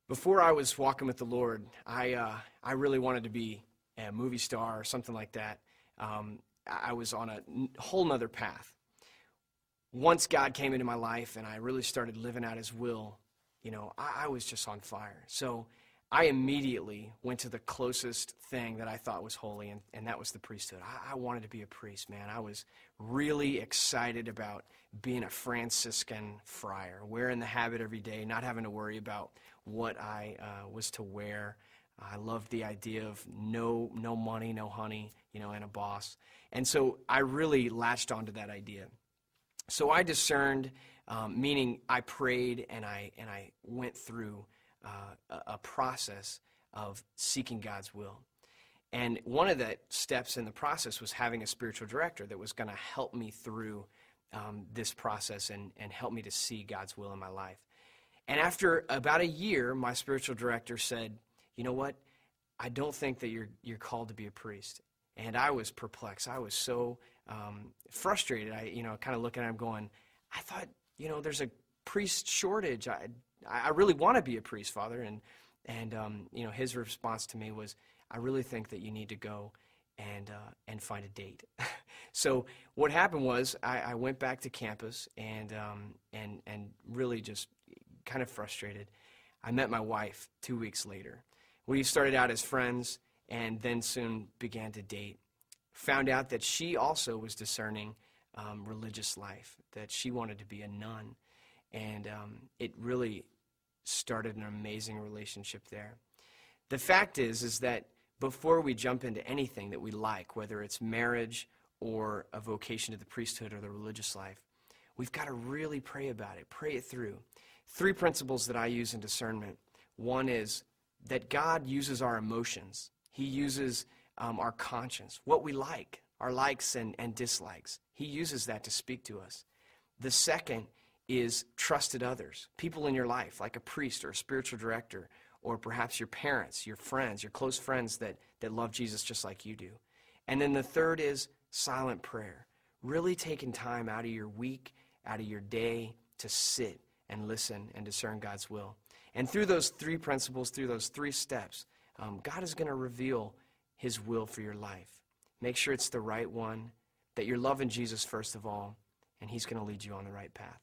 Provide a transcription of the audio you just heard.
Before I was walking with the Lord, I really wanted to be a movie star or something like that. I was on a whole nother path. Once God came into my life and I really started living out His will, I was just on fire. So I immediately went to the closest thing that I thought was holy, and that was the priesthood. I wanted to be a priest, man. I was really excited about being a Franciscan friar, wearing the habit every day, not having to worry about what I was to wear. I loved the idea of no money, no honey, and a boss. And so I really latched onto that idea. So I discerned, meaning I prayed and I went through a process of seeking God's will. And one of the steps in the process was having a spiritual director that was going to help me through this process and help me to see God's will in my life. And after about a year, my spiritual director said, "You know what? I don't think that you're called to be a priest." And I was perplexed. I was so frustrated. I kind of looking at him going, "I thought, there's a priest shortage. I really want to be a priest, Father." And his response to me was, "I really think that you need to go and find a date." So what happened was I went back to campus and really just kind of frustrated. I met my wife 2 weeks later. We started out as friends and then soon began to date. Found out that she also was discerning religious life, that she wanted to be a nun. And it really started an amazing relationship there. The fact is that before we jump into anything that we like, whether it's marriage or a vocation to the priesthood or the religious life, we've got to really pray about it, pray it through. 3 principles that I use in discernment. One is that God uses our emotions. He uses our conscience, what we like, our likes and dislikes. He uses that to speak to us. The second is trusted others, people in your life, like a priest or a spiritual director, or perhaps your parents, your friends, your close friends that love Jesus just like you do. And then the third is silent prayer, really taking time out of your week, out of your day to sit and listen and discern God's will. And through those 3 principles, through those 3 steps, God is going to reveal His will for your life. Make sure it's the right one, that you're loving Jesus first of all, and He's going to lead you on the right path.